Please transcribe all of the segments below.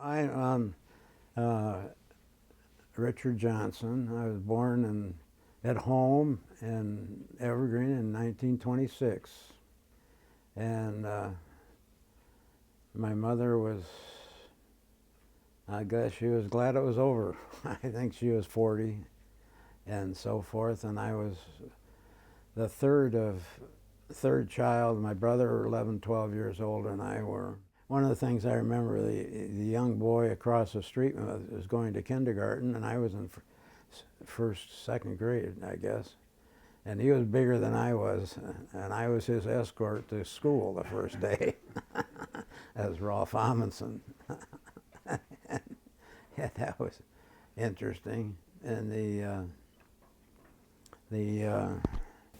Uh, Richard Johnson. I was born at home in Evergreen in 1926. And my mother was, I guess she was glad it was over. I think she was 40 and so forth. And I was the third child. My brother were 11, 12 years older than I were. One of the things I remember, the young boy across the street was going to kindergarten, and I was in first, second grade, I guess. And he was bigger than I was, and I was his escort to school the first day as Rolf Amundsen. Yeah, that was interesting. And And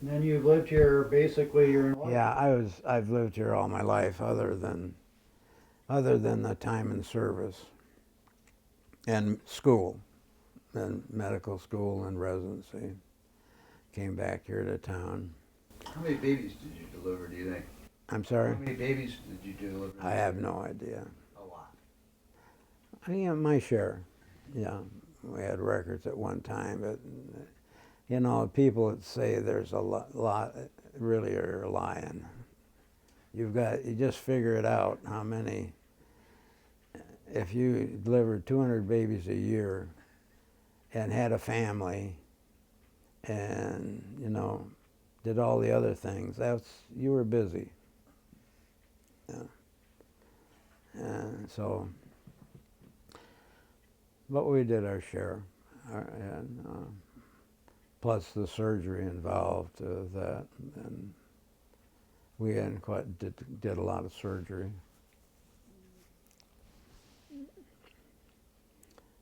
then you've lived here basically your life. yeah, I've lived here all my life, other than the time in service and school, and medical school and residency. Came back here to town. How many babies did you deliver, do you think? I'm sorry? How many babies did you deliver? I have no idea. A lot. My share. Yeah, we had records at one time, but you know, people that say there's a lot really are lying. You just figure it out how many. If you delivered 200 babies a year and had a family and, you know, did all the other things, you were busy. Yeah. And so, but we did our share, and plus the surgery involved that, and we hadn't quite did a lot of surgery.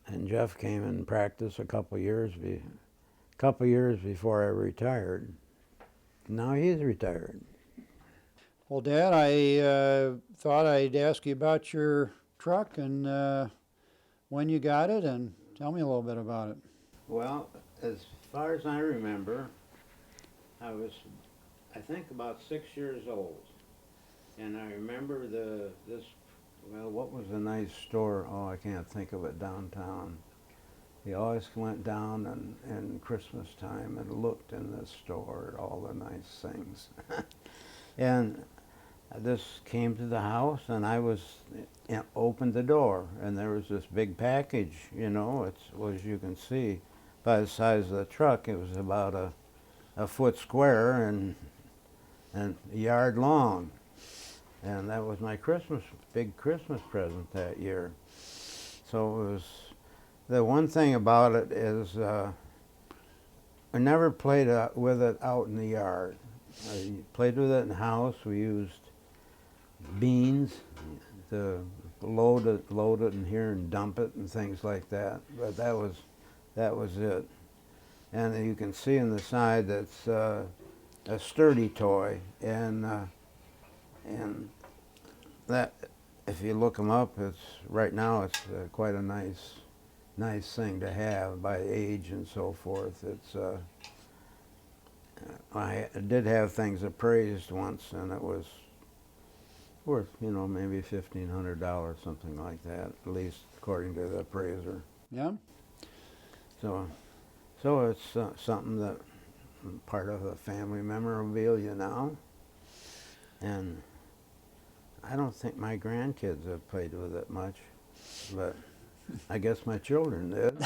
And Jeff came and practiced a couple years before I retired. Now he's retired. Well, Dad, I thought I'd ask you about your truck and when you got it, and tell me a little bit about it. Well, as far as I remember, I was, I think, about 6 years old. And I remember what was the nice store? Oh, I can't think of it, downtown. We always went down in Christmas time and looked in this store at all the nice things. And this came to the house, and I opened the door, and there was this big package, you know, as you can see, by the size of the truck. It was about a foot square and a yard long. And that was my big Christmas present that year. So it was, the one thing about it is I never played with it out in the yard. I played with it in the house. We used beans to load it in here and dump it and things like that. But that was it. And you can see on the side that's a sturdy toy, and that, if you look them up, right now it's quite a nice thing to have by age and so forth. I did have things appraised once, and it was worth, you know, maybe $1,500, something like that, at least according to the appraiser. Yeah? So it's something that part of the family memorabilia now. And I don't think my grandkids have played with it much, but I guess my children did.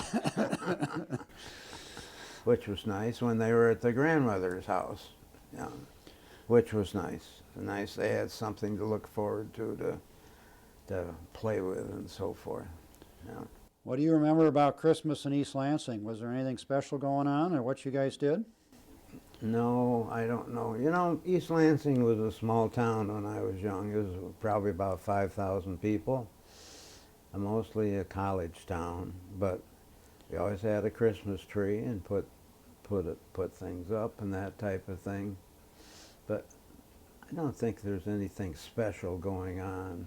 Which was nice when they were at the grandmother's house, yeah, which was nice. Nice, they had something to look forward to play with and so forth. Yeah. What do you remember about Christmas in East Lansing? Was there anything special going on, or what you guys did? No, I don't know. You know, East Lansing was a small town when I was young. It was probably about 5,000 people. Mostly a college town, but we always had a Christmas tree and put things up and that type of thing. But I don't think there's anything special going on.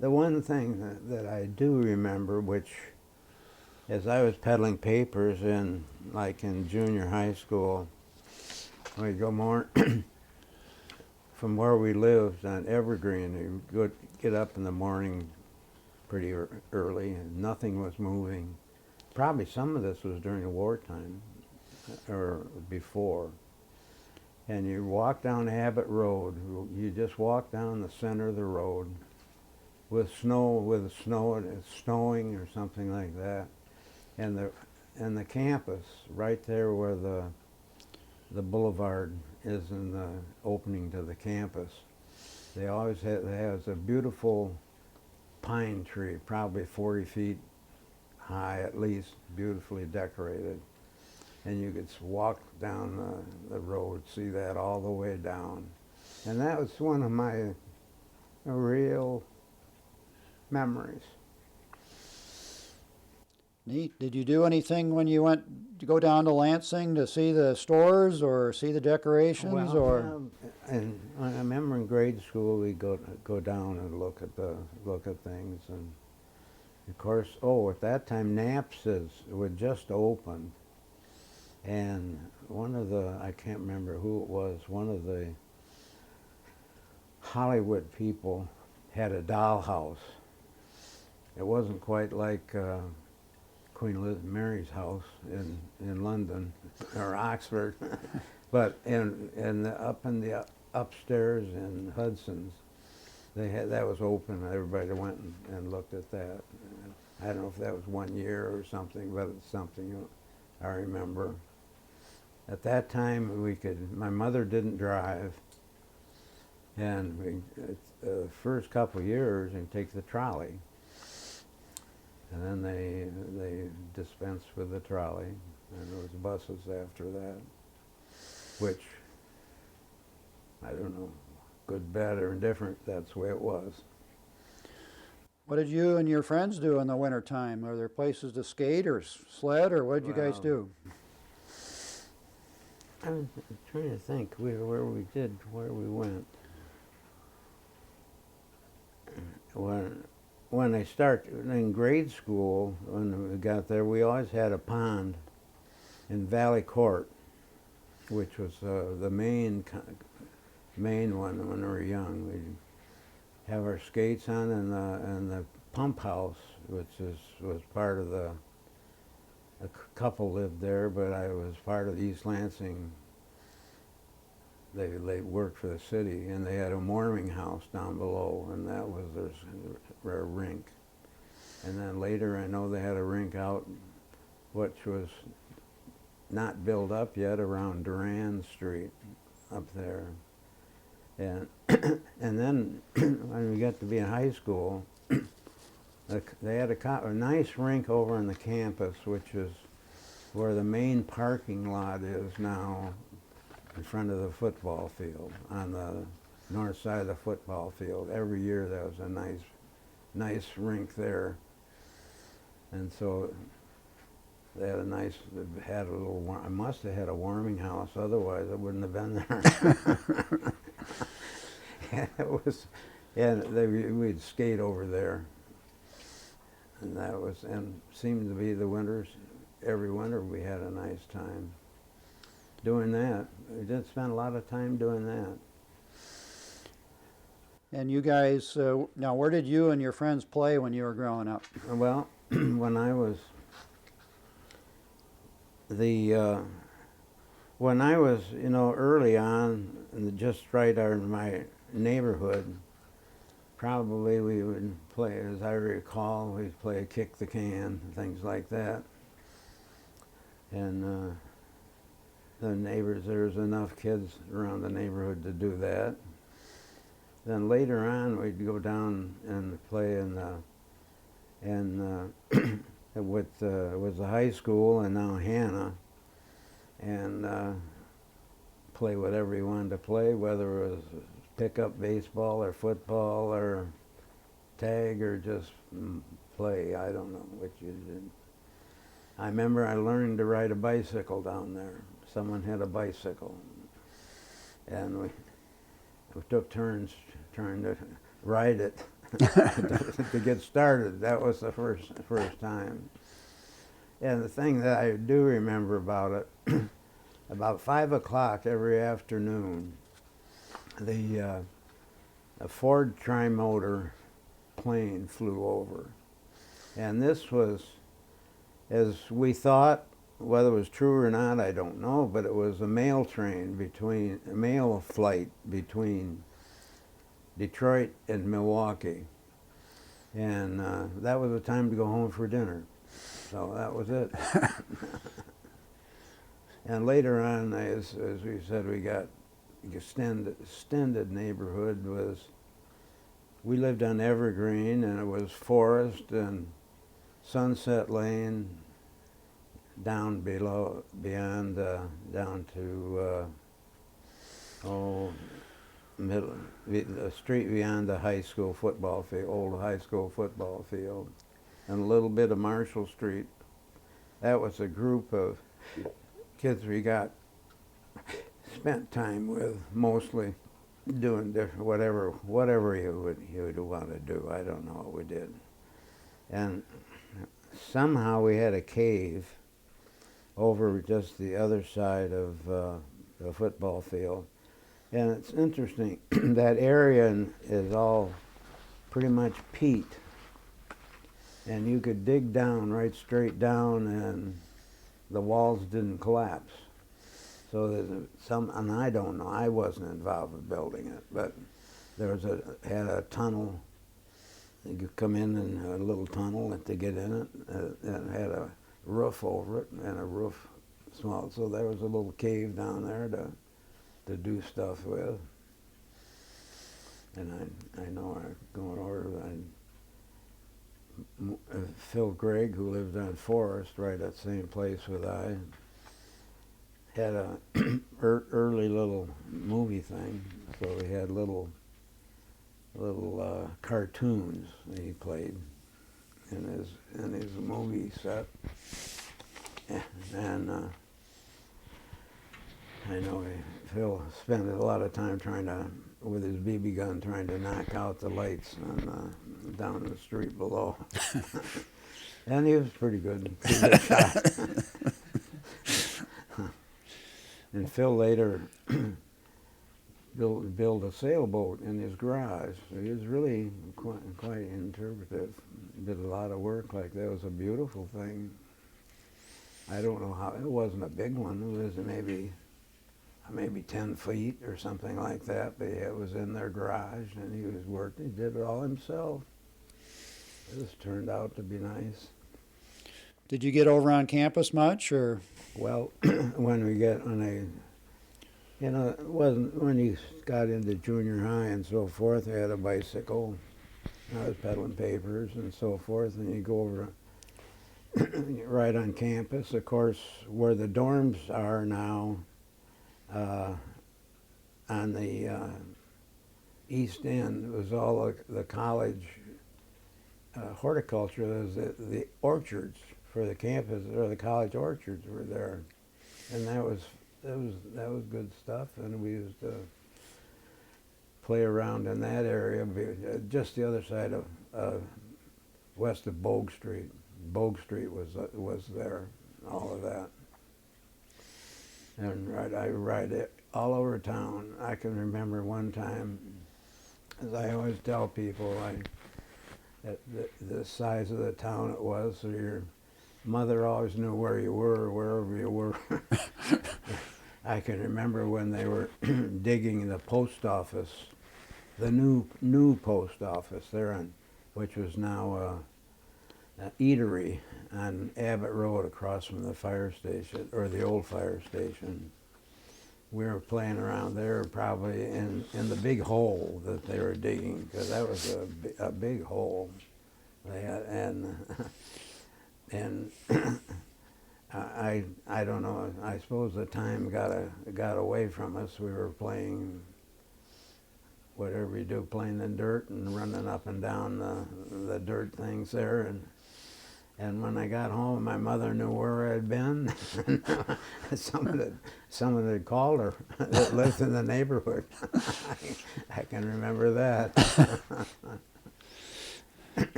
The one thing that I do remember, which, as I was peddling papers in junior high school, we'd go more from where we lived on Evergreen. You'd get up in the morning pretty early, and nothing was moving. Probably some of this was during the wartime or before. And you walk down Abbott Road. You just walk down the center of the road with snow, it's snowing or something like that. And the campus right there where the boulevard is in the opening to the campus. They always has a beautiful pine tree, probably 40 feet high at least, beautifully decorated. And you could walk down the road, see that all the way down. And that was one of my real memories. Neat. Did you do anything when you went to go down to Lansing to see the stores or see the decorations? Well, or yeah, and I remember in grade school we'd go down and look at things, and of course, at that time Naps's would just open, and I can't remember who it was, one of the Hollywood people had a dollhouse. It wasn't quite like Queen Mary's house in London or Oxford, but up in the upstairs in Hudson's, that was open. Everybody went and looked at that. I don't know if that was 1 year or something, but it's something I remember. At that time, my mother didn't drive, and the first couple of years, we'd take the trolley. And then they dispensed with the trolley, and there was buses after that, which, I don't know, good, bad, or indifferent, that's the way it was. what did you and your friends do in the wintertime? Are there places to skate or sled, or what did you guys Well, do? I'm trying to think where we went. When I started in grade school, when we got there, we always had a pond in Valley Court, which was the main one when we were young. We'd have our skates on, and the pump house, which was part of a couple lived there, but I was part of the East Lansing. They worked for the city, and they had a warming house down below, and that was their rink. And then later, I know they had a rink out, which was not built up yet, around Duran Street, up there. And and then when we got to be in high school, they had a nice rink over on the campus, which is where the main parking lot is now, in front of the football field, on the north side of the football field. Every year there was a nice rink there. And so they had I must have had a warming house, otherwise I wouldn't have been there. We'd skate over there. And seemed to be the winters, every winter we had a nice time doing that. We did spend a lot of time doing that. And you guys, now where did you and your friends play when you were growing up? Well, when I was early on, just right in my neighborhood, probably we would play, as I recall, we'd play kick the can, things like that. And the neighbors, there was enough kids around the neighborhood to do that. Then later on, we'd go down and play with was the high school and now Hannah, and play whatever you wanted to play, whether it was pick-up baseball or football or tag or just play. I don't know what you did. I remember I learned to ride a bicycle down there. Someone had a bicycle, and we took turns trying to ride it to get started. That was the first time. And the thing that I do remember about it, about 5 o'clock every afternoon, a Ford Trimotor plane flew over. And this was, as we thought, whether it was true or not, I don't know, but it was a mail flight between Detroit and Milwaukee. And that was the time to go home for dinner. So that was it. And later on, as we said, we got extended neighborhood. We lived on Evergreen, and it was Forest and Sunset Lane, down beyond, down to, the street beyond the high school football field, old high school football field, and a little bit of Marshall Street. That was a group of kids we spent time with, mostly doing whatever you would want to do. I don't know what we did. And somehow we had a cave over just the other side of the football field. And it's interesting, that area is all pretty much peat. And you could dig down, right straight down, and the walls didn't collapse. So there's and I don't know, I wasn't involved with building it, but had a tunnel. You could come in a little tunnel to get in it, and it had a roof over it, and a roof small. So there was a little cave down there to do stuff with. And I know going over, Phil Gregg, who lived on Forest, right at the same place with I, had a early little movie thing. So we had little cartoons that he played in his movie set. And I know Phil spent a lot of time with his BB gun, trying to knock out the lights down the street below. And he was pretty good shot. And Phil later built a sailboat in his garage. So he was really quite interpretive. Did a lot of work like that. It was a beautiful thing. I don't know how, it wasn't a big one. It was maybe 10 feet or something like that, but it was in their garage, and he was working. He did it all himself. This turned out to be nice. Did you get over on campus much, or? Well, it wasn't, when you got into junior high and so forth, I had a bicycle. I was peddling papers and so forth, and you go over right on campus. Of course, where the dorms are now, on the east end, was all the college horticulture. There was the orchards for the campus, or the college orchards were there, and that was good stuff. And we used to play around in that area, just the other side of west of Bogue Street. Bogue Street was there, all of that. And I ride it all over town. I can remember one time, as I always tell people, the size of the town it was, so your mother always knew where you were, wherever you were. I can remember when they were digging the post office, the new post office there, which was now an eatery on Abbott Road across from the fire station, or the old fire station. We were playing around there, probably in the big hole that they were digging, because that was a big hole they had. And I don't know, I suppose the time got away from us. We were playing whatever you do, playing in dirt and running up and down the dirt things there. And when I got home, my mother knew where I'd been. Someone had called her that lived in the neighborhood. I can remember that.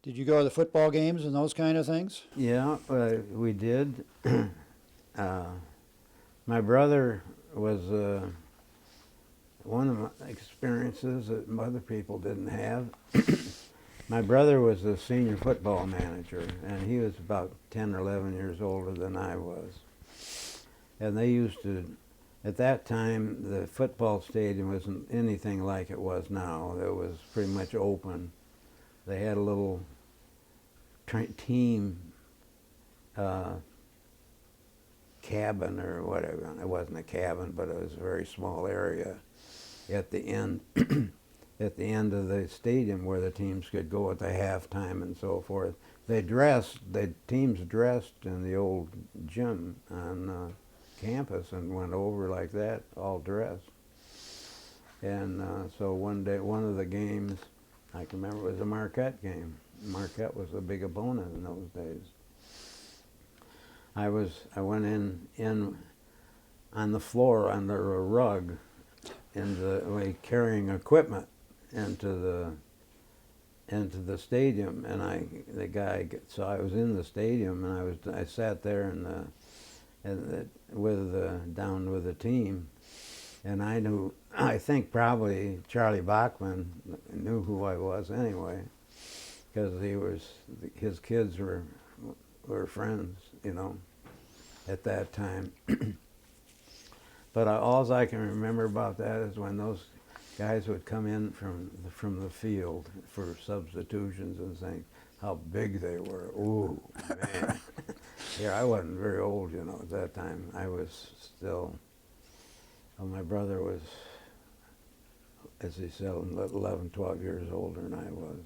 Did you go to the football games and those kind of things? Yeah, we did. My brother was one of my experiences that other people didn't have. My brother was the senior football manager, and he was about 10 or 11 years older than I was. And they used to, at that time, the football stadium wasn't anything like it was now. It was pretty much open. They had a little team cabin or whatever. It wasn't a cabin, but it was a very small area at the end at the end of the stadium where the teams could go at the halftime and so forth. The teams dressed in the old gym on campus and went over like that, all dressed. And so one day, one of the games, I can remember, it was a Marquette game. Marquette was a big opponent in those days. I went in on the floor under a rug, carrying equipment into the stadium, and so I was in the stadium, and I sat there down with the team, and I think probably Charlie Bachman knew who I was anyway, because his kids were friends, you know, at that time. But all I can remember about that is when those guys would come in from the field for substitutions and saying how big they were. Ooh, man. Yeah, I wasn't very old, you know, at that time. I was still, my brother was, as he said, 11, 12 years older than I was.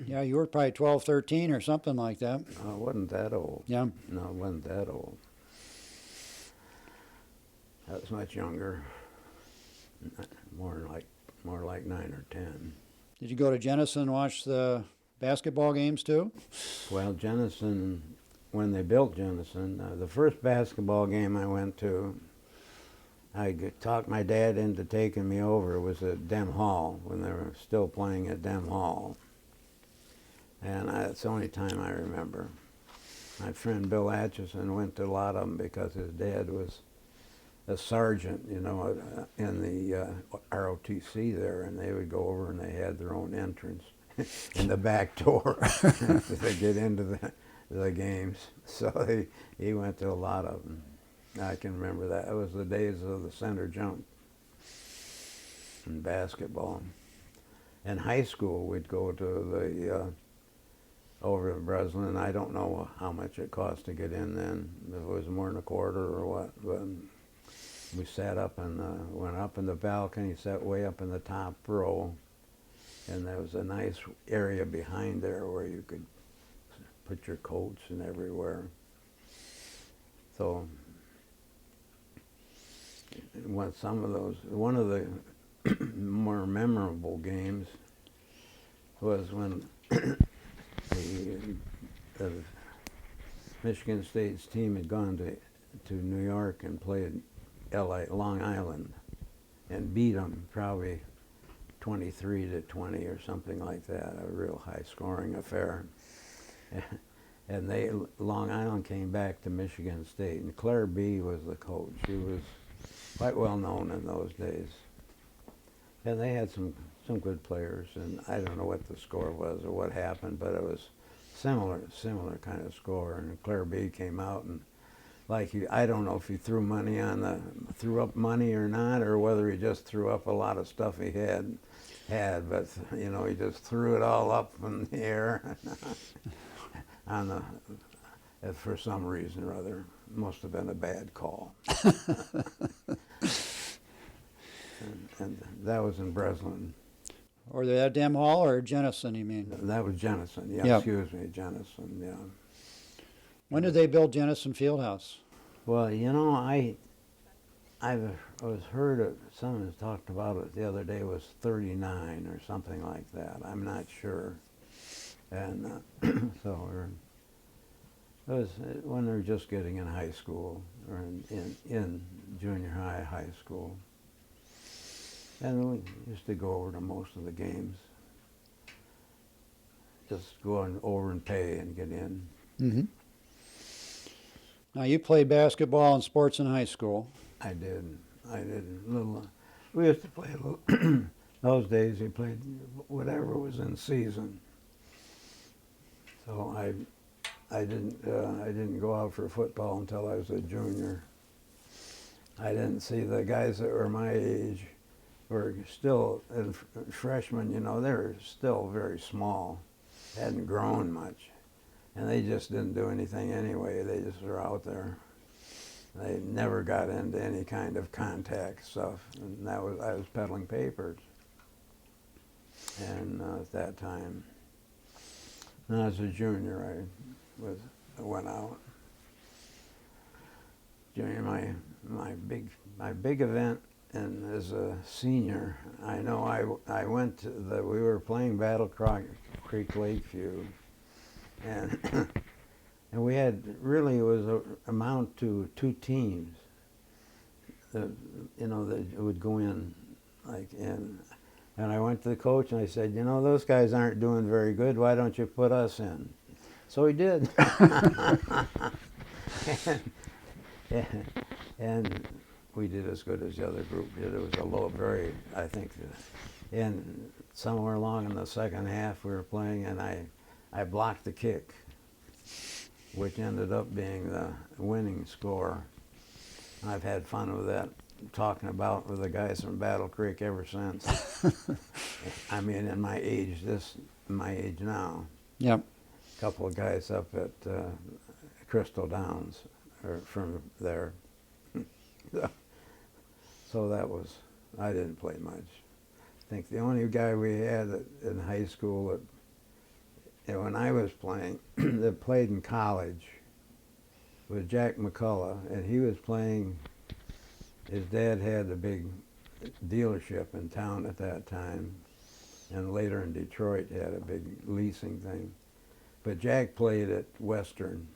Yeah, you were probably 12, 13 or something like that. I wasn't that old. Yeah. No, I wasn't that old. I was much younger, more like 9 or 10. Did you go to Jenison and watch the basketball games too? Well, Jenison, when they built Jenison, the first basketball game I went to, I talked my dad into taking me over. It was at Dem Hall, when they were still playing at Dem Hall. And it's the only time I remember. My friend Bill Atchison went to a lot of them because his dad was a sergeant, you know, in the ROTC there, and they would go over and they had their own entrance in the back door to get into the games. So he went to a lot of them. I can remember that. It was the days of the center jump in basketball. In high school, we'd go to the over in Breslin. I don't know how much it cost to get in then, if it was more than a quarter or what, but we sat up and went up in the balcony, sat way up in the top row, and there was a nice area behind there where you could put your coats and everywhere. So one of the more memorable games was when the Michigan State's team had gone to New York and played Long Island and beat them probably 23-20 or something like that, a real high-scoring affair. And Long Island came back to Michigan State, and Claire B. was the coach. She was quite well known in those days. And they had some good players, and I don't know what the score was or what happened, but it was similar kind of score. And Claire B. came out, and I don't know if he threw up money or not, or whether he just threw up a lot of stuff he had, but you know, he just threw it all up in the air for some reason or other. Must have been a bad call. and that was in Breslin. Or at Dem Hall or Jenison, you mean? That was Jenison, yeah, Yep. Excuse me, Jenison, yeah. When did they build Jenison Fieldhouse? Well, you know, I've heard it, someone has talked about it the other day, was 39 or something like that. I'm not sure. And so it was when they were just getting in high school, or in junior high school. And we used to go over to most of the games. Just go over and pay and get in. Mm-hmm. Now, you played basketball and sports in high school. I did. We used to play a Those days he played whatever was in season. So I didn't go out for football until I was a junior. I didn't see the guys that were my age were still freshmen. You know, they were still very small, hadn't grown much, and they just didn't do anything anyway. They just were out there. They never got into any kind of contact stuff, and I was peddling papers, and at that time. And as a junior, I went out. Junior, my big event, and as a senior, I know I went to we were playing Battle Creek Lakeview, and and we had really, it was amount to 2 teams that, you know, that would go in, like, and I went to the coach and I said, you know, those guys aren't doing very good. Why don't you put us in? So he did. and we did as good as the other group did. It was a low, very, I think, and somewhere along in the second half we were playing, and I blocked the kick, which ended up being the winning score. I've had fun with that, talking about with the guys from Battle Creek ever since. I mean, in my age now. Yep. A couple of guys up at Crystal Downs, or from there. So that was, I didn't play much. I think the only guy we had in high school that when I was playing, that played in college, was Jack McCullough, and he was playing, his dad had a big dealership in town at that time, and later in Detroit had a big leasing thing. But Jack played at Western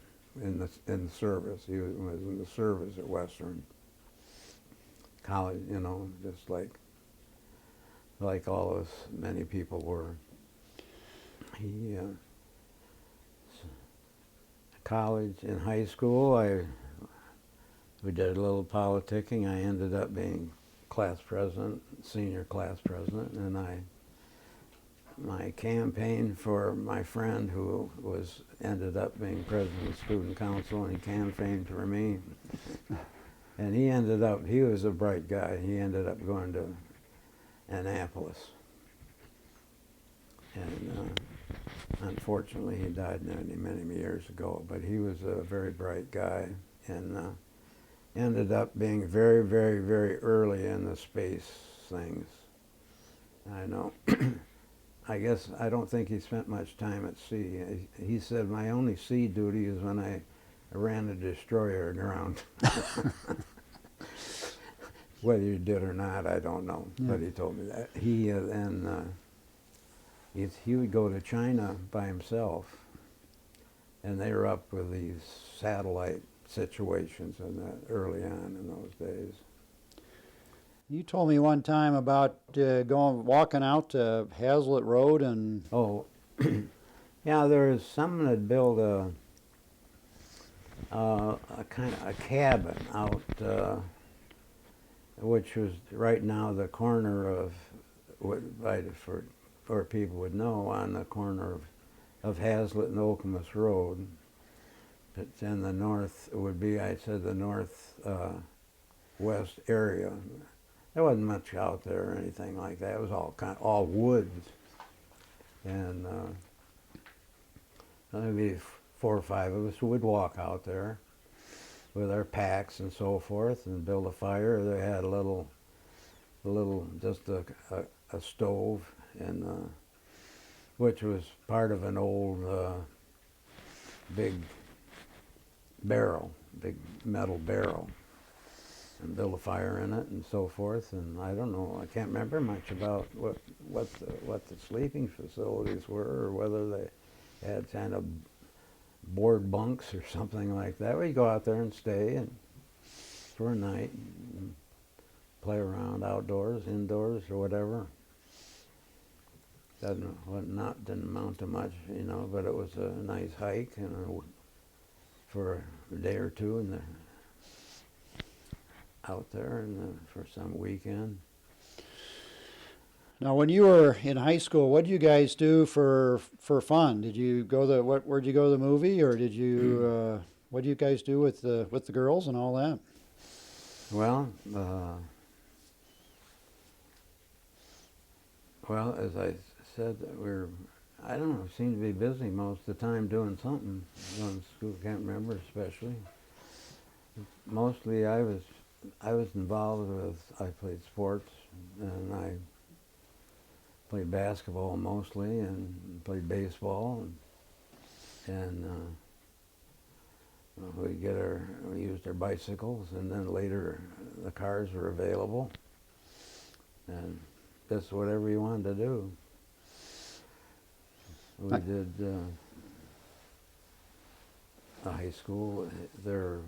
in the service. He was in the service at Western College, you know, just like all of us, many people were. He college and high school, we did a little politicking. I ended up being class president, senior class president, and my campaign for my friend who ended up being president of the student council, and he campaigned for me. And he was a bright guy. He ended up going to Annapolis. And unfortunately, he died many, many years ago, but he was a very bright guy, and ended up being very, very, very early in the space things. I know. I guess I don't think he spent much time at sea. He said, my only sea duty is when I ran a destroyer aground. Whether he did or not, I don't know, but he told me that. He would go to China by himself, and they were up with these satellite situations early on in those days. You told me one time about walking out to Hazlitt Road and... Oh, yeah, there was someone that built a kind of a cabin out, which was right now the corner of, for people would know, on the corner of Hazlitt and Okemos Road. It's in the north, it would be, I said, the north west area. There wasn't much out there or anything like that. It was all woods, and maybe 4 or 5 of us would walk out there with our packs and so forth and build a fire. They had a little just a stove, and which was part of an old big metal barrel, and build a fire in it and so forth. And I don't know, I can't remember much about what the sleeping facilities were, or whether they had kind of board bunks or something like that. We'd go out there and stay and for a night and play around outdoors, indoors, or whatever. Didn't amount to much, you know, but it was a nice hike, and for a day or two out there, and for some weekend. Now, when you were in high school, what did you guys do for fun? Did you go where'd you go to the movie, or did you what do you guys do with the girls and all that? Well, as I said, I don't know, seem to be busy most of the time doing something. Going to school, can't remember especially. Mostly I was involved I played sports, and I played basketball mostly, and played baseball, and we used our bicycles, and then later the cars were available, and just whatever you wanted to do. We did the high school there.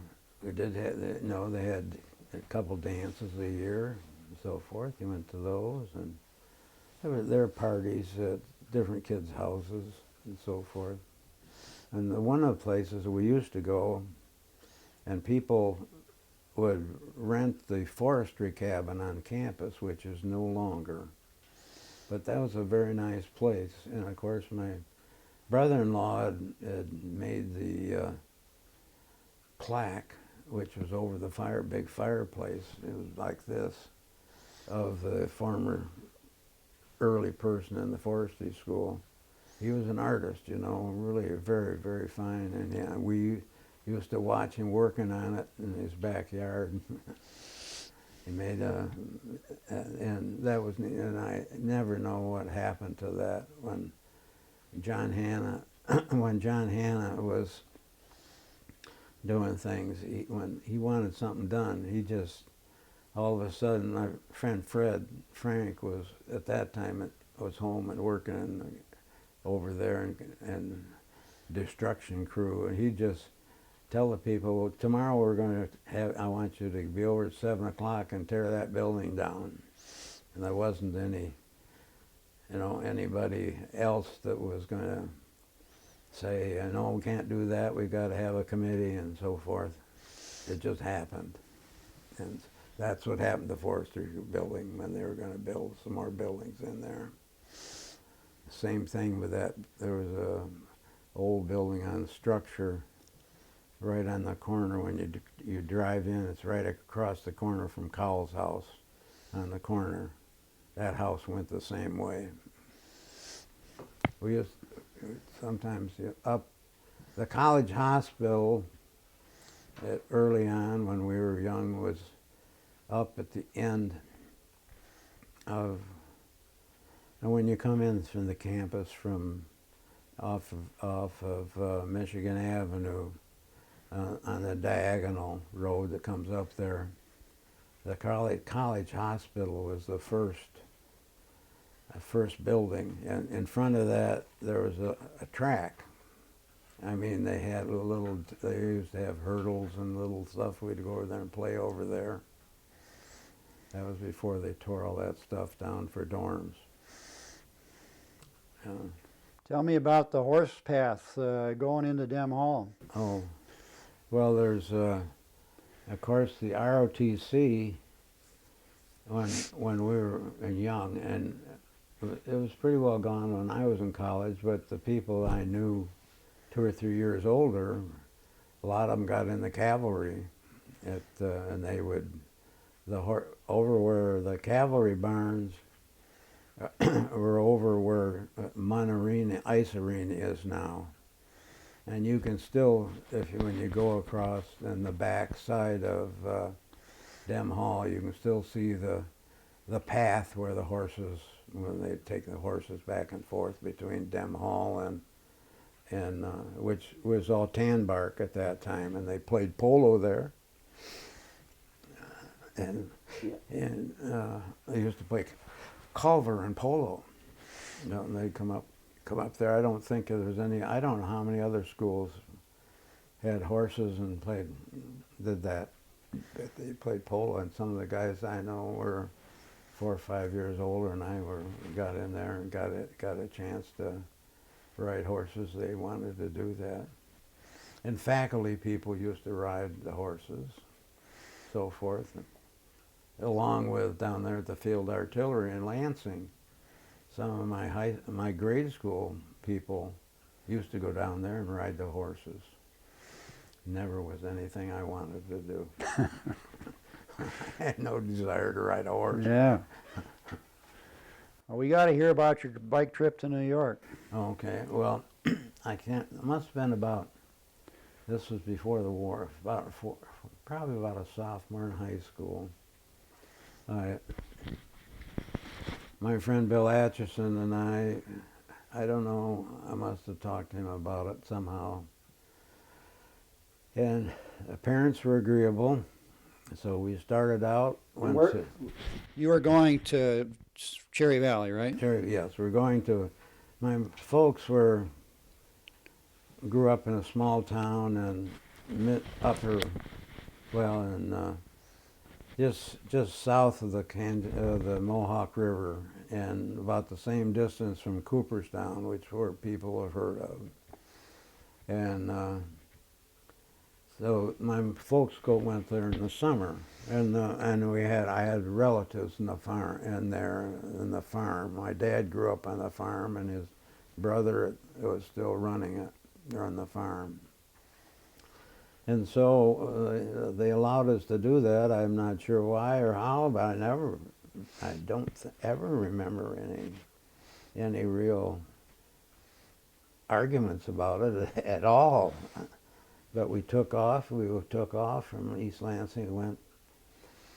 We did have, they had a couple dances a year and so forth. You went to those, and there were parties at different kids' houses and so forth. And one of the places we used to go, and people would rent the forestry cabin on campus, which is no longer. But that was a very nice place. And of course, my brother-in-law had made the plaque, which was over the big fireplace. It was like this, of the former early person in the forestry school. He was an artist, really very, very fine. And yeah, we used to watch him working on it in his backyard. He made and that was neat. And I never know what happened to that when John Hanna was doing things. When he wanted something done, he just all of a sudden, my friend Frank was at that time was home and working over there and destruction crew, and he'd just tell the people, well, tomorrow I want you to be over at 7 o'clock and tear that building down. And there wasn't anybody else that was going to say, no, we can't do that, we've got to have a committee and so forth. It just happened. And that's what happened to the forestry building when they were going to build some more buildings in there. Same thing with that. There was a old building on structure right on the corner when you drive in. It's right across the corner from Cowell's house on the corner. That house went the same way. We used sometimes up the college hospital early on when we were young was up at the end of, and when you come in from the campus from off of Michigan Avenue on the diagonal road that comes up there, the college hospital was the first building, and in front of that there was a track. I mean, they used to have hurdles and little stuff. We'd go over there and play over there. That was before they tore all that stuff down for dorms. Tell me about the horse path going into Dem Hall. Oh, well, there's, of course, the ROTC when we were young, and it was pretty well gone when I was in college, but the people I knew 2 or 3 years older, a lot of them got in the cavalry, and they would, over where the cavalry barns were over where Ice Arena is now. And you can still, when you go across in the back side of Dem Hall, you can still see the path where the horses, when they take the horses back and forth between Dem Hall and which was all tan bark at that time, and they played polo there. And they used to play Culver and polo. And they'd come up there. I don't think there was any. I don't know how many other schools had horses and did that. But they played polo, and some of the guys I know were 4 or 5 years older, and got in there and got a chance to ride horses. They wanted to do that. And faculty people used to ride the horses, so forth. Along with down there at the Field Artillery in Lansing, some of my grade school people used to go down there and ride the horses. Never was anything I wanted to do. I had no desire to ride a horse. Yeah. Well, we got to hear about your bike trip to New York. Okay, well, I can't, it must have been about, this was before the war, probably about a sophomore in high school. My friend Bill Atchison and I don't know, I must have talked to him about it somehow. And the parents were agreeable, so we started out. You were going to Cherry Valley, right? Yes, we're going to, my folks grew up in a small town and just south of the Mohawk River, and about the same distance from Cooperstown, which people have heard of. And so my folks went there in the summer, and I had relatives in the farm. My dad grew up on the farm, and his brother was still running it on the farm. And so they allowed us to do that. I'm not sure why or how, but I don't ever remember any real arguments about it at all. But we took off from East Lansing.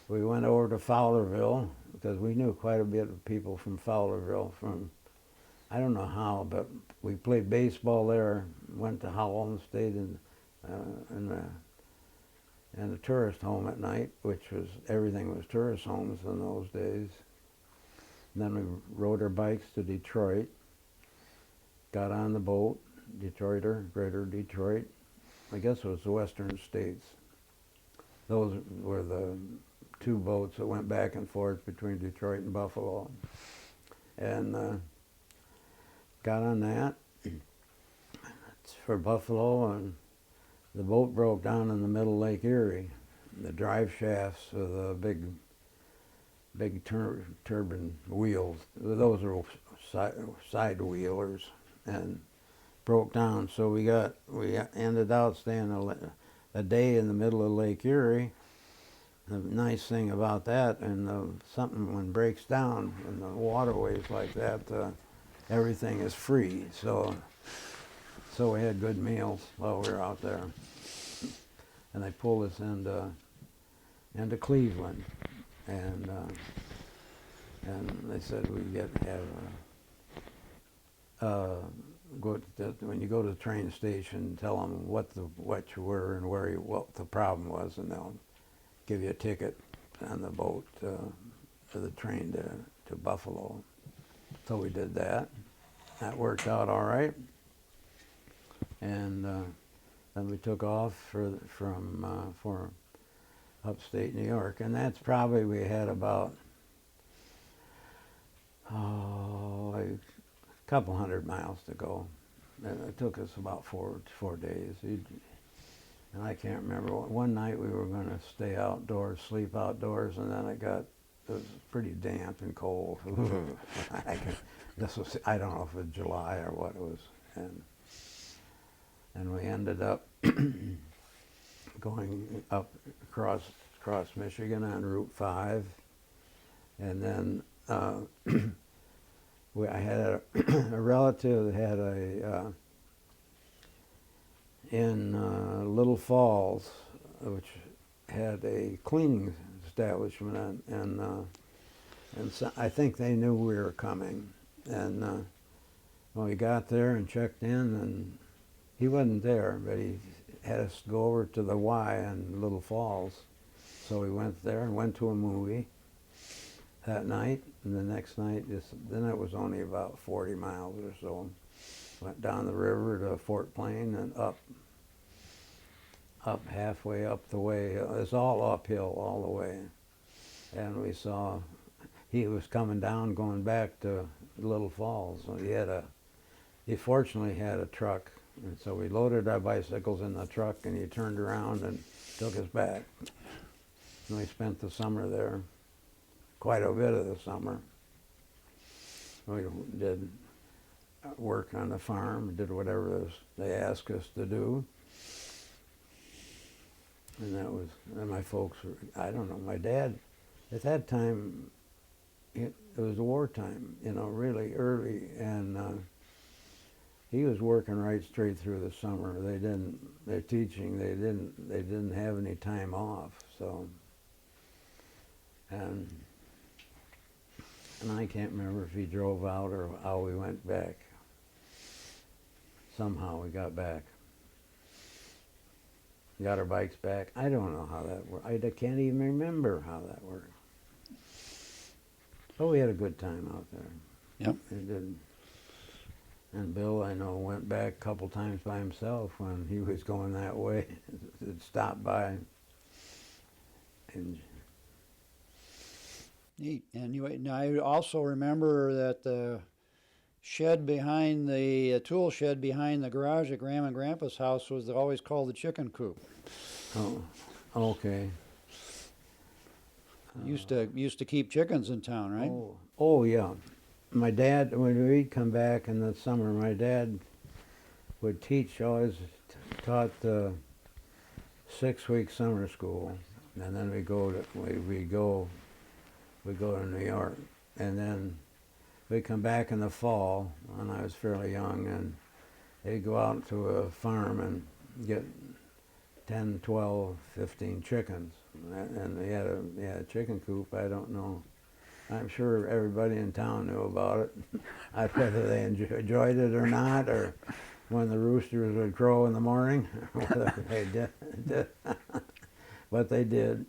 We went over to Fowlerville, because we knew quite a bit of people from Fowlerville I don't know how, but we played baseball there, went to Howell and stayed in a tourist home at night, everything was tourist homes in those days. And then we rode our bikes to Detroit, got on the boat, Greater Detroit. I guess it was the Western States. Those were the two boats that went back and forth between Detroit and Buffalo. And got on that for Buffalo, and the boat broke down in the middle of Lake Erie. The drive shafts of the big turbine wheels, those were side wheelers, and broke down. So we ended out staying a day in the middle of Lake Erie. The nice thing about that, and something when breaks down in the waterways like that, everything is free. So we had good meals while we were out there. And they pulled us into Cleveland, and they said we when you go to the train station, tell them what you were and what the problem was, and they'll give you a ticket on the boat for the train to Buffalo. So we did that. That worked out all right. And then we took off for upstate New York, and that's probably, we had about a couple 100 miles to go. And it took us about four days. And I can't remember. One night we were going to stay outdoors, sleep outdoors, and then it was pretty damp and cold. I don't know if it was July or what it was. And we ended up going up across Michigan on Route 5. And then I had a relative that had in Little Falls, which had a cleaning establishment, and so I think they knew we were coming. And when we got there and checked in, and he wasn't there, but he had us go over to the Y in Little Falls. So we went there and went to a movie that night, and the next night, then it was only about 40 miles or so. Went down the river to Fort Plain and up halfway up the way. It's all uphill all the way. And we saw he was coming down, going back to Little Falls. So he fortunately had a truck, and so we loaded our bicycles in the truck, and he turned around and took us back. And we spent the summer there, quite a bit of the summer. We did work on the farm, did whatever they asked us to do. And that was, and my folks were, I don't know, my dad, at that time, it was wartime, you know, really early, and he was working right straight through the summer. They're teaching, they didn't have any time off, so, and I can't remember if he drove out or how we went back. Somehow we got back. Got our bikes back. I don't know how that worked. I can't even remember how that worked. But we had a good time out there. Yep. It did. And Bill, I know, went back a couple times by himself when he was going that way. It stopped by. And Neat. And now I also remember that the shed behind the tool shed behind the garage at Grandma and Grandpa's house was always called the chicken coop. oh, okay. Used to keep chickens in town, right? Oh yeah. My dad, when we'd come back in the summer, my dad would teach, always taught 6-week summer school, and then we go to New York, and then we'd come back in the fall when I was fairly young, and they'd go out to a farm and get 10, 12, 15 chickens, and they had a chicken coop. I don't know. I'm sure everybody in town knew about it. Whether they enjoyed it or not, or when the roosters would crow in the morning, whether they did. But they did.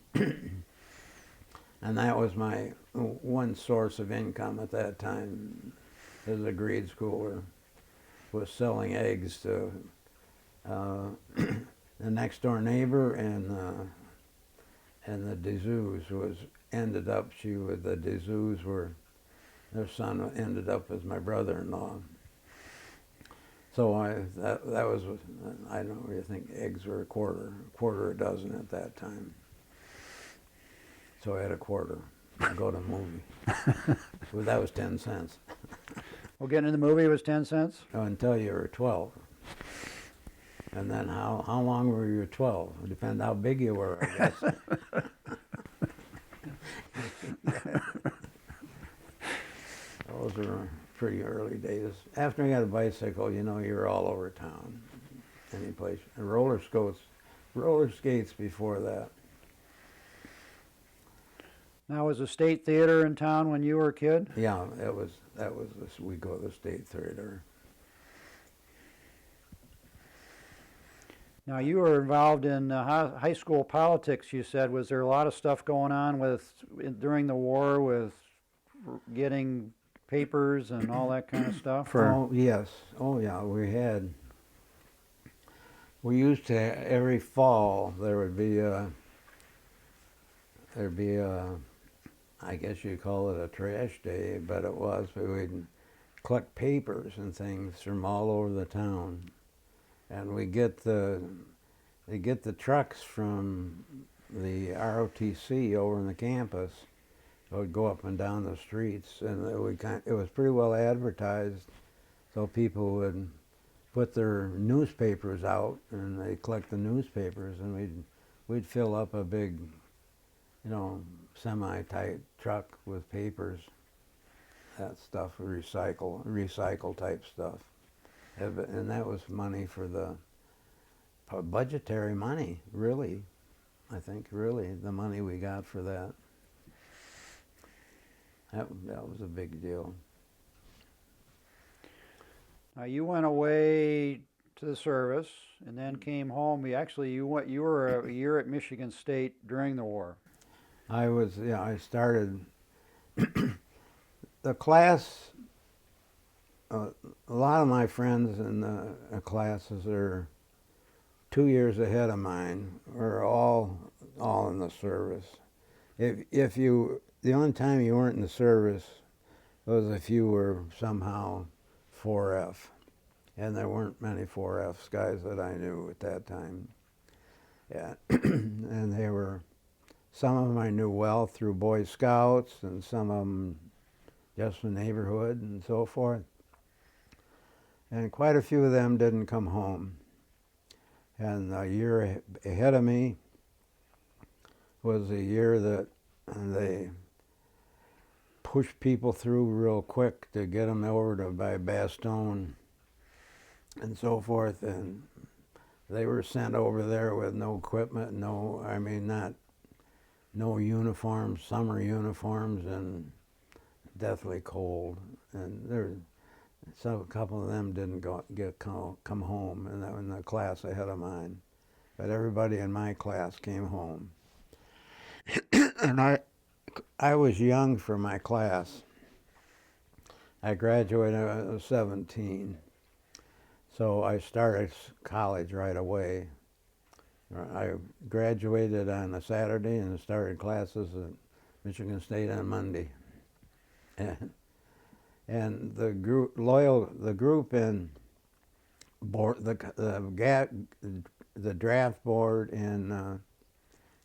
And that was my one source of income at that time as a grade schooler, was selling eggs to the next door neighbor, and the DeZoos the DeZoos were, their son ended up as my brother-in-law. So that was, I don't really think eggs were a quarter a dozen at that time. So I had a quarter to go to the movie. Well, that was 10 cents. Well, getting in the movie was 10 cents? Until you were 12. And then how long were you 12? It depends how big you were, I guess. Those were pretty early days. After I got a bicycle, you know, you were all over town, any place. And roller skates before that. Now, was the State Theater in town when you were a kid? Yeah, we go to the State Theater. Now, you were involved in high school politics, you said. Was there a lot of stuff going on during the war with getting papers and all that kind of stuff? Oh, yes. Oh, yeah, we used to, every fall, there'd be I guess you'd call it a trash day, but it was. We'd collect papers and things from all over the town, and they get the trucks from the ROTC over in the campus. It would go up and down the streets, and it was pretty well advertised, so people would put their newspapers out, and they'd collect the newspapers, and we'd fill up a big, you know, semi-tight truck with papers, that stuff, recycle type stuff. And that was money for the budgetary money, really. I think really the money we got for that. That was a big deal. Now, you went away to the service and then came home. You were a year at Michigan State during the war. I started the class. A lot of my friends in the classes are 2 years ahead of mine. We're all in the service. The only time you weren't in the service was if you were somehow 4F, and there weren't many 4Fs guys that I knew at that time. Yeah, and some of them I knew well through Boy Scouts, and some of them just the neighborhood and so forth. And quite a few of them didn't come home. And a year ahead of me was the year that they pushed people through real quick to get them over to by Bastogne and so forth. And they were sent over there with no equipment, no uniforms, summer uniforms, and deathly cold. And a couple of them didn't come home in the class ahead of mine, but everybody in my class came home. And I was young for my class. I graduated when I was 17, so I started college right away. I graduated on a Saturday and started classes at Michigan State on Monday. And the group in the draft board in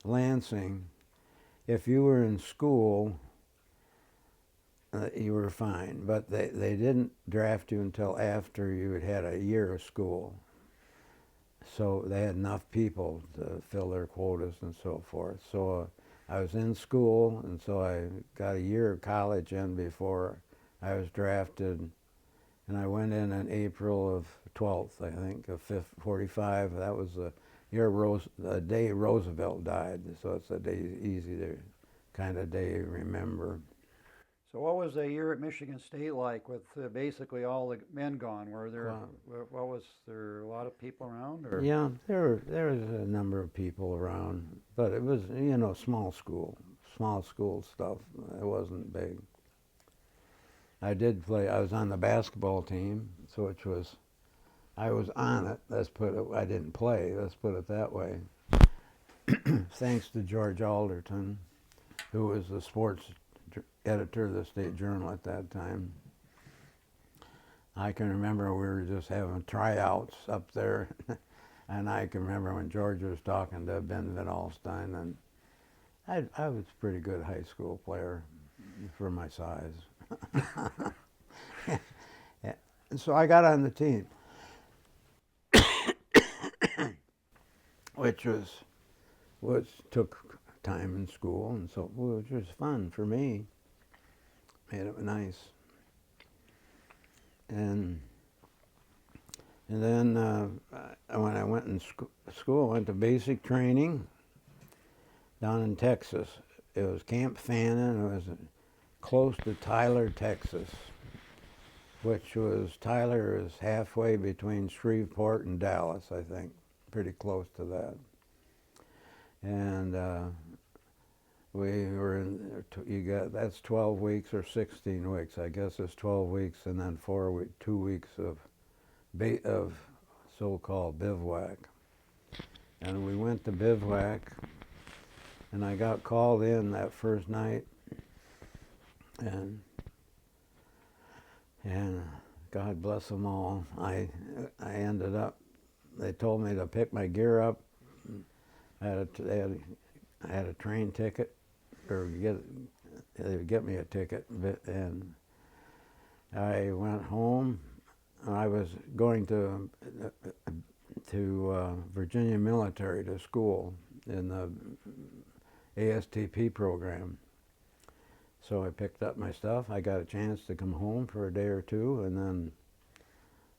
Lansing, if you were in school, you were fine, but they didn't draft you until after you had had a year of school. So they had enough people to fill their quotas and so forth. So I was in school, and so I got a year of college in before I was drafted. And I went in April of 12th, I think, of 45. That was the day Roosevelt died, so it's a day easy to kind of day remember. So what was the year at Michigan State like with basically all the men gone? Were there, was there a lot of people around? Or? Yeah, there was a number of people around, but it was, small school stuff. It wasn't big. I did play, I was on the basketball team, so I was on it, I didn't play, let's put it that way. Thanks to George Alderton, who was the sports editor of the State Journal at that time. I can remember we were just having tryouts up there, and I can remember when George was talking to Ben Van Alstyne, and I was a pretty good high school player for my size. And so I got on the team, which took time in school, and so which was fun for me. Made it nice. And then when I went in school, I went to basic training down in Texas. It was Camp Fannin. It was close to Tyler, Texas, which was, Tyler is halfway between Shreveport and Dallas, I think, pretty close to that. And we were in, that's 12 weeks or 16 weeks. I guess it's 12 weeks and then 2 weeks of so-called bivouac. And we went to bivouac, and I got called in that first night, and God bless them all, I ended up, they told me to pick my gear up. I had a train ticket, or they would get me a ticket, and I went home. I was going to Virginia military, to school in the ASTP program. So I picked up my stuff. I got a chance to come home for a day or two, and then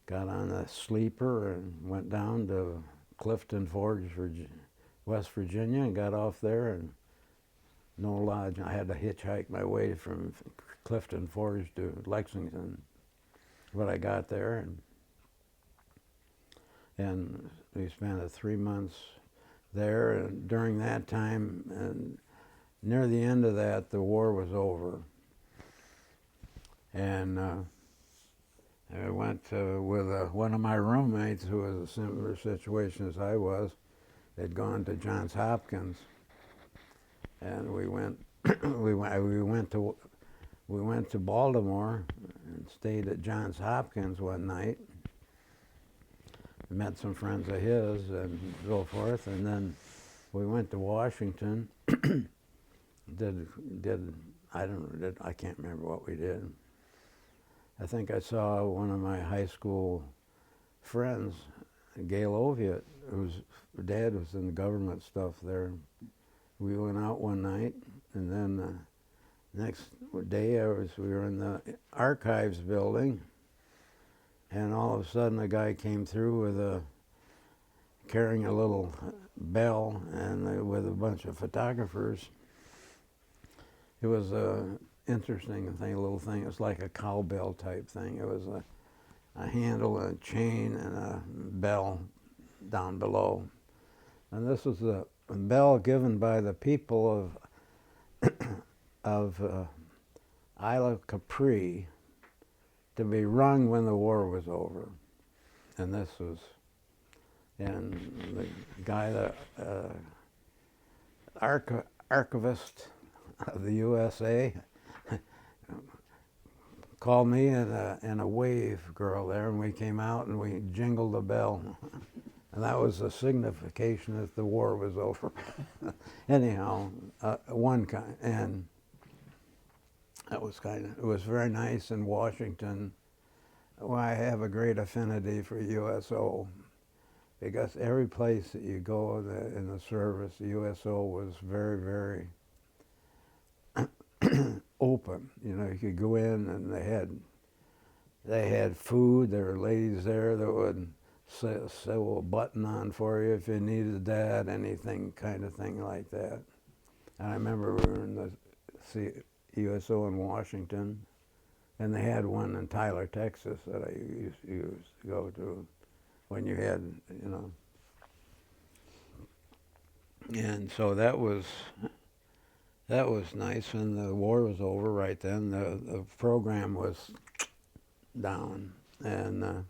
got on a sleeper and went down to Clifton Forge, West Virginia, and got off there, and no lodge. I had to hitchhike my way from Clifton Forge to Lexington. But I got there, and we spent 3 months there, and during that time, and near the end of that, the war was over. And I went with one of my roommates who was in a similar situation as I was. They'd gone to Johns Hopkins, and we went to Baltimore and stayed at Johns Hopkins one night. Met some friends of his and so forth, and then we went to Washington. I can't remember what we did. I think I saw one of my high school friends, Gail Oviatt, whose dad was in the government stuff there. We went out one night, and then next day we were in the archives building, and all of a sudden a guy came through with carrying a little bell and with a bunch of photographers. It was a interesting thing, a little thing. It was like a cowbell type thing. It was a handle, a chain, and a bell down below. And this was a bell given by the people of Isla Capri to be rung when the war was over. And this was, and the guy, the archivist of the USA, called me and a wave girl there, and we came out and we jingled the bell. And that was a signification that the war was over. Anyhow, one kind, and that was it was very nice in Washington. Well, I have a great affinity for USO because every place that you go in the service, the USO was very, very open. You know, you could go in and they had food. There were ladies there that would sew a button on for you if you needed that, anything kind of thing like that. And I remember we were in the USO in Washington, and they had one in Tyler, Texas that I used to go to when you had, you know. And so that was nice. When the war was over right then, the program was down, and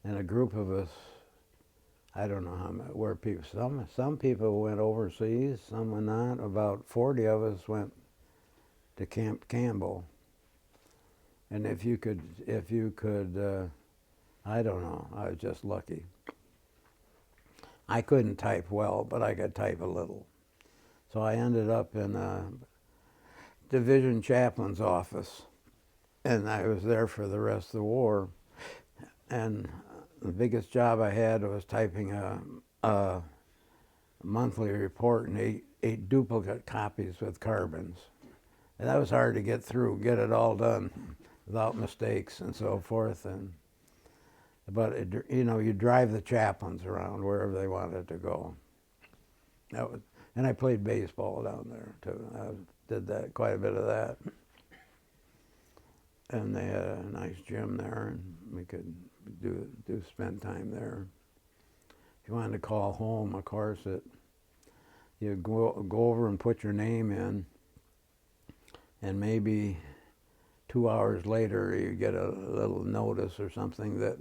a group of us, I don't know how many, where people, some people went overseas, some went not. About 40 of us went to Camp Campbell. And if you could, I don't know, I was just lucky. I couldn't type well, but I could type a little. So I ended up in a division chaplain's office, and I was there for the rest of the war. And the biggest job I had was typing a monthly report in eight duplicate copies with carbons. And that was hard to get through, get it all done without mistakes and so forth. But you know, you drive the chaplains around wherever they wanted to go. And I played baseball down there too. I did that, quite a bit of that. And they had a nice gym there, and we could spend time there. If you wanted to call home, of course, you go over and put your name in, and maybe 2 hours later you get a little notice or something that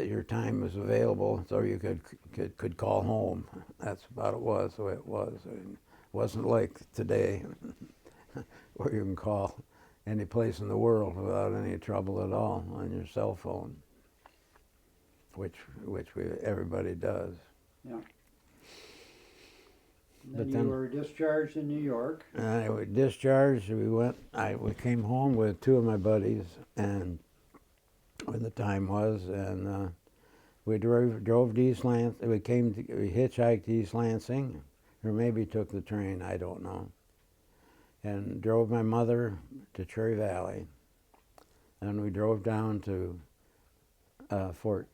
your time was available, so you could call home. That's about the way it was. It wasn't like today, where you can call any place in the world without any trouble at all on your cell phone, which everybody does. Yeah. But Then then you were discharged in New York. I was discharged. We came home with two of my buddies, and when the time was, and we drove to East Lansing. We hitchhiked to East Lansing, or maybe took the train. I don't know. And drove my mother to Cherry Valley, and we drove down to Fort.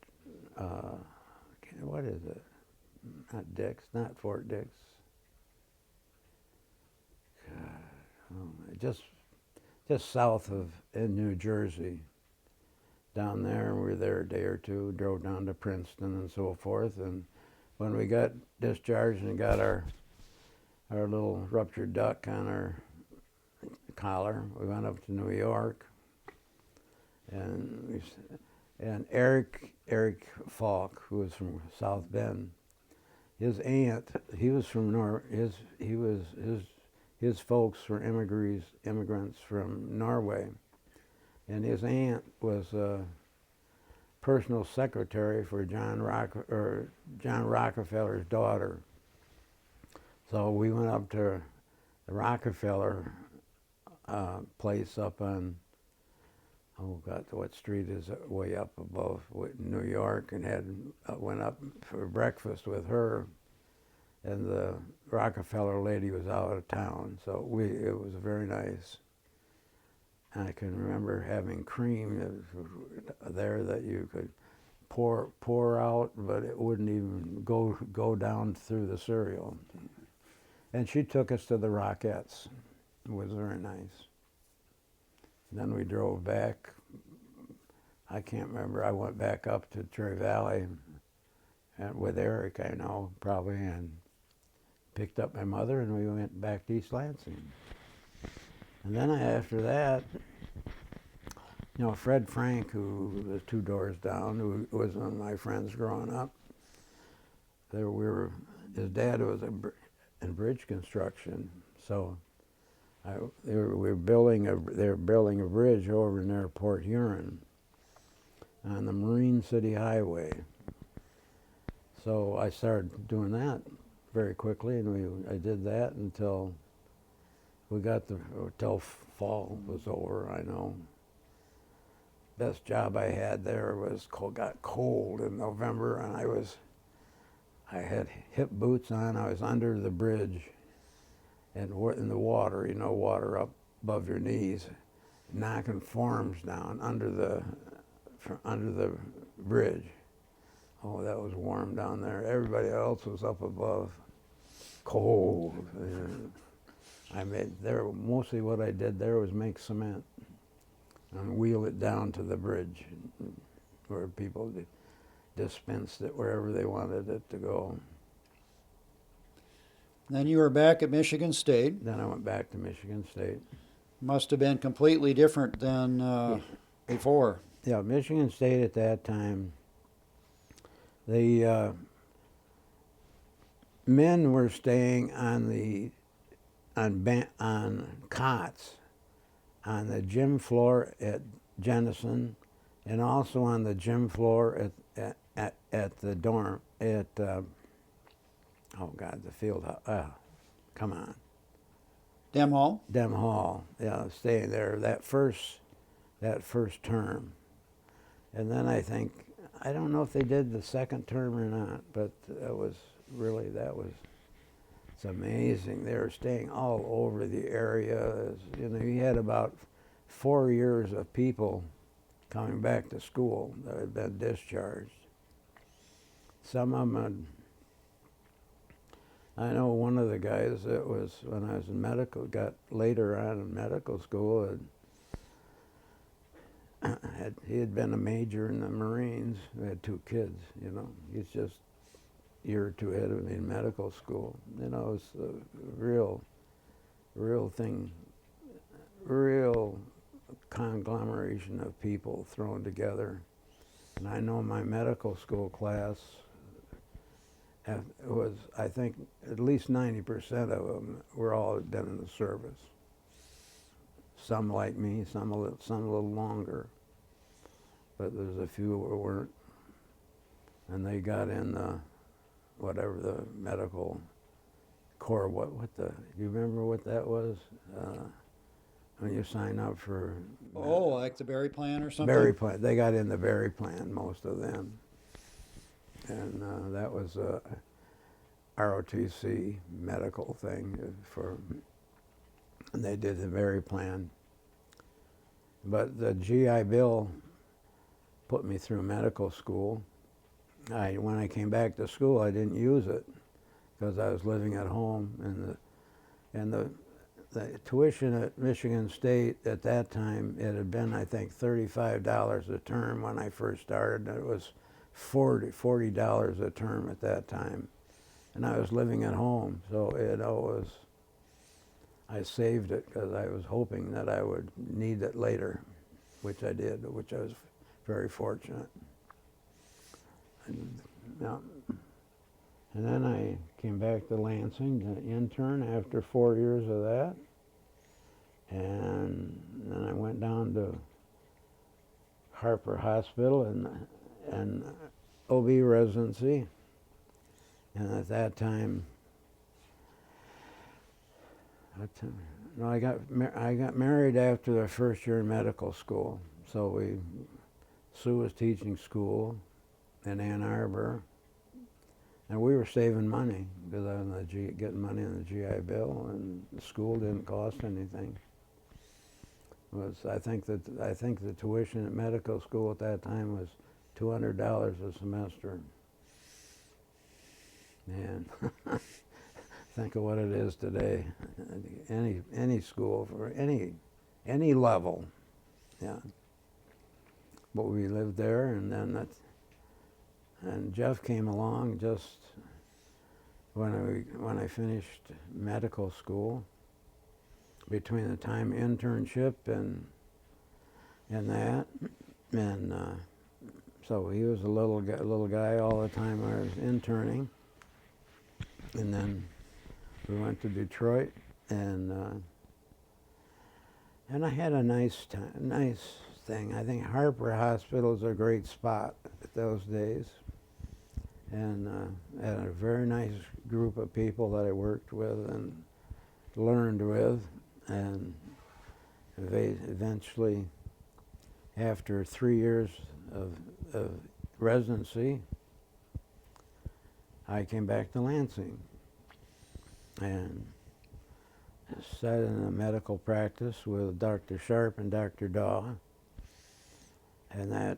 What is it? Not Dix. Not Fort Dix. Just south of in New Jersey. Down there, we were there a day or two. Drove down to Princeton and so forth. And when we got discharged and got our little ruptured duck on our collar, we went up to New York. And Eric Falk, who was from South Bend, his aunt, he was from his folks were immigrants from Norway, and his aunt was a personal secretary for John Rockefeller's daughter. So we went up to the Rockefeller place up on oh God, what street is it way up above New York, and went up for breakfast with her, and the Rockefeller lady was out of town, so it was very nice. And I can remember having cream there that you could pour out, but it wouldn't even go down through the cereal. And she took us to the Rockettes. It was very nice. Then we drove back. I can't remember. I went back up to Cherry Valley and with Eric, I know, probably, and picked up my mother, and we went back to East Lansing. And then after that, you know, Fred Frank, who was 2 doors down, who was one of my friends growing up, his dad was in bridge construction, so they were building a bridge over near Port Huron on the Marine City Highway. So I started doing that very quickly, and I did that until fall was over, I know. Best job I had there got cold in November, and I had hip boots on. I was under the bridge and in the water, you know, water up above your knees, knocking forms down under the bridge. Oh, that was warm down there. Everybody else was up above, cold. Mostly what I did there was make cement and wheel it down to the bridge where people dispensed it wherever they wanted it to go. Then you were back at Michigan State. Then I went back to Michigan State. Must have been completely different than before. Yeah, Michigan State at that time, the men were staying on cots on the gym floor at Jennison, and also on the gym floor at the dorm at the field house. Come on. Dem Hall? Dem Hall. Yeah, staying there that first term. And then I don't know if they did the second term or not, but it's amazing. They were staying all over the area. You know, you had about 4 years of people coming back to school that had been discharged. Some of them I know one of the guys that was, when I was in got later on in medical school, he had been a major in the Marines. We had 2 kids, you know. He's just a year or 2 ahead of me in medical school. You know, it's a real thing, real conglomeration of people thrown together. And I know my medical school class was, I think, at least 90% of them were all been in the service. Some like me, some a little longer, but there's a few who weren't, and they got in the medical corps. You remember what that was? When you sign up for Like the Berry Plan or something? Berry Plan. They got in the Berry Plan, most of them. And that was a ROTC medical thing and they did the Berry Plan. But the GI Bill put me through medical school. When I came back to school, I didn't use it because I was living at home, and the tuition at Michigan State at that time, it had been, I think, $35 a term when I first started, and it was $40 a term at that time. And I was living at home, so I saved it because I was hoping that I would need it later, which I did, which I was very fortunate. And then I came back to Lansing to intern after 4 years of that. And then I went down to Harper Hospital and OB residency. And at that time, I got married after the first year in medical school. Sue was teaching school in Ann Arbor, and we were saving money because I was getting money on the GI Bill, and the school didn't cost anything. I think the tuition at medical school at that time was $200 a semester. And think of what it is today. Any school for any level, yeah. But we lived there, and then and Jeff came along just when I finished medical school. Between the time internship and that, and so he was a little guy all the time I was interning, and then we went to Detroit, and I had a nice thing. I think Harper Hospital is a great spot at those days, and had a very nice group of people that I worked with and learned with. And eventually, after 3 years of residency, I came back to Lansing and sat in a medical practice with Dr. Sharp and Dr. Daw. And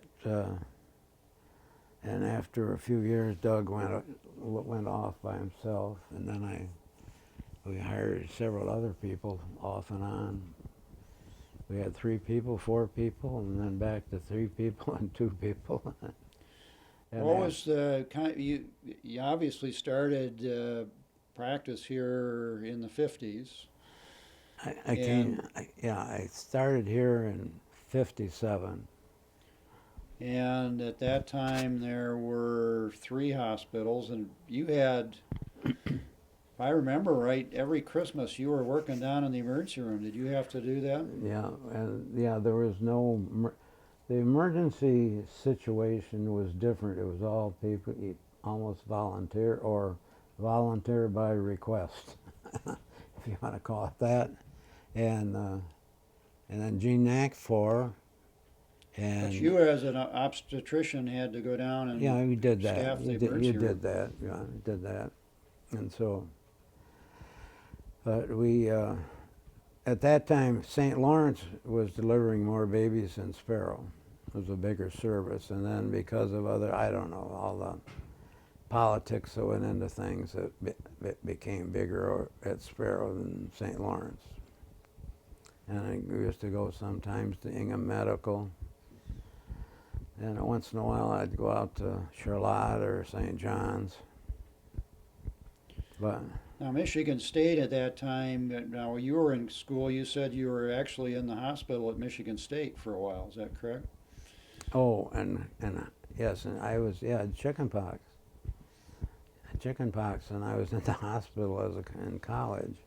and after a few years, Doug went off by himself, and then we hired several other people off and on. We had 3 people, 4 people, and then back to 3 people and 2 people. And What was the you obviously started practice here in the 50s. I started here in '57. And at that time there were 3 hospitals, and you had, if I remember right, every Christmas you were working down in the emergency room. Did you have to do that? Yeah, and there was the emergency situation was different. It was all people, almost volunteer or volunteer by request, if you want to call it that. And then Gene Nakfor. But you as an obstetrician had to go down and you did that. staff the You emergency room. did that. Yeah, you did that. And so, but we, at that time, St. Lawrence was delivering more babies than Sparrow. It was a bigger service. And then because of I don't know, all the politics that went into things, it became bigger at Sparrow than St. Lawrence. And we used to go sometimes to Ingham Medical. And once in a while I'd go out to Charlotte or St. John's. But Now, Michigan State at that time, now you were in school, you said you were actually in the hospital at Michigan State for a while, is that correct? oh, and yes, and I was chickenpox, and I was in the hospital in college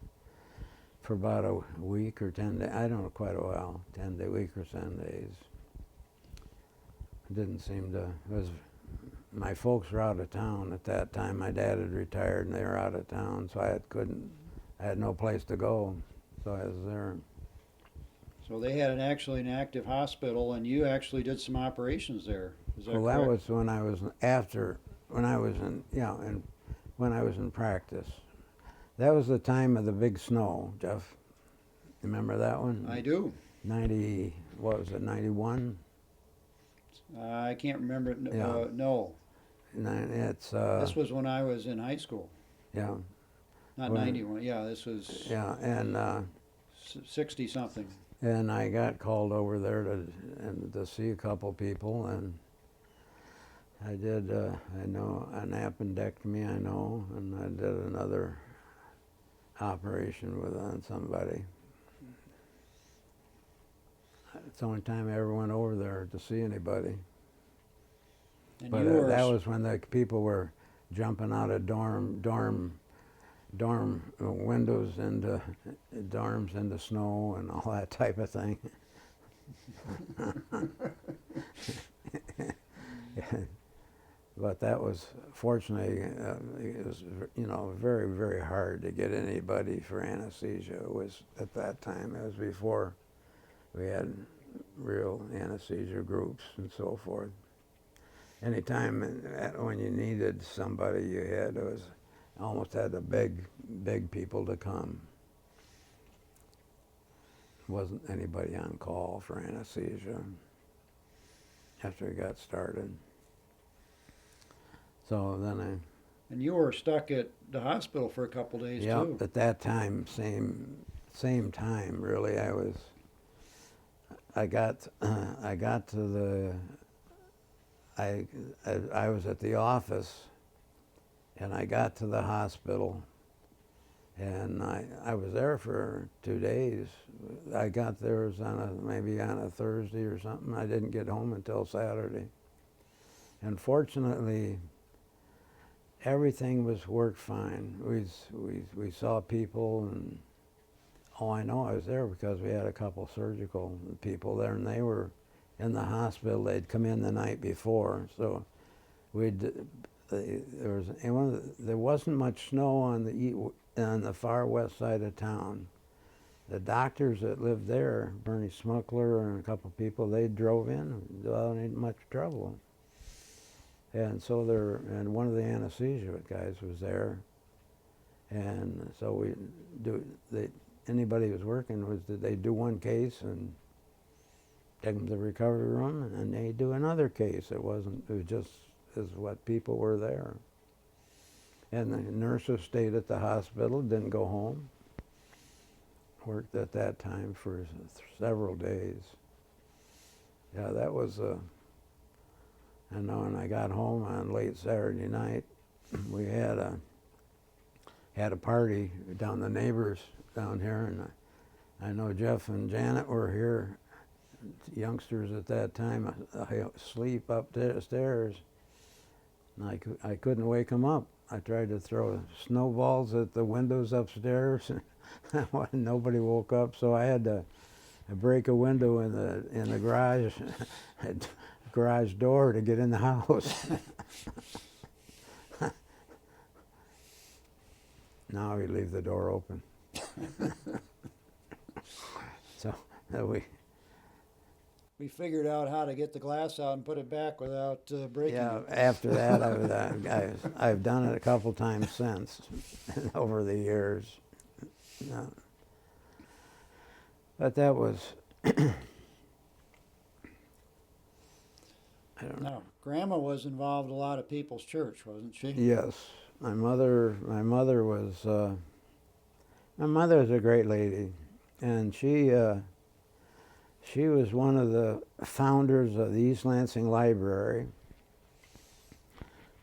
for about a week or 10 days. I don't know, quite a while, 10 day week or 10 days. It didn't seem to. My folks were out of town at that time. My dad had retired, and they were out of town, so I had no place to go, so I was there. So they had actually an active hospital, and you actually did some operations there. Is that Well, correct? that was when I was when I was in practice. That was the time of the big snow, Jeff. Remember that one? I do. 90, what was it, 91? I can't remember. Yeah. No. It's This was when I was in high school. yeah, Not Well, 91. Yeah, this was yeah, and 60 something. I got called over there to see a couple people, and I did I know an appendectomy, and I did another operation on somebody. It's the only time I ever went over there to see anybody. And But you were that was when the people were jumping out of dorm windows into dorms into snow and all that type of thing. But that was, fortunately, it was, very, very hard to get anybody for anesthesia. It was, at that time, it was before we had real anesthesia groups and so forth. Anytime when you needed somebody, you had almost had to beg people to come. Wasn't anybody on call for anesthesia after we got started. So then And you were stuck at the hospital for a couple days yeah, too. at that time, same time really. I got to the I was at the office, and I got to the hospital, and I was there for 2 days. I got there maybe on a Thursday or something. I didn't get home until Saturday. And fortunately, everything worked fine. We saw people, and I know I was there because we had a couple surgical people there, and they were in the hospital. They'd come in the night before, so there wasn't much snow on the far west side of town. The doctors that lived there, Bernie Smuckler and a couple people, they drove in without any much trouble. And so and one of the anesthesia guys was there, and so anybody who was working they'd do one case and take them to the recovery room, and they'd do another case. It was just as what people were there. And the nurses stayed at the hospital, didn't go home. Worked at that time for several days. Yeah, that was I know when I got home on late Saturday night, we had a party down the neighbors down here, and I know Jeff and Janet were here, youngsters at that time, asleep upstairs. And I couldn't wake them up. I tried to throw snowballs at the windows upstairs, and nobody woke up, so I had to break a window in the garage door to get in the house. Now we leave the door open. So We figured out how to get the glass out and put it back without breaking yeah, it. after that I've done it a couple times since over the years. Yeah. But that was I don't know. Now, Grandma was involved in a lot of people's church, wasn't she? Yes, my mother was a great lady, and she was one of the founders of the East Lansing Library.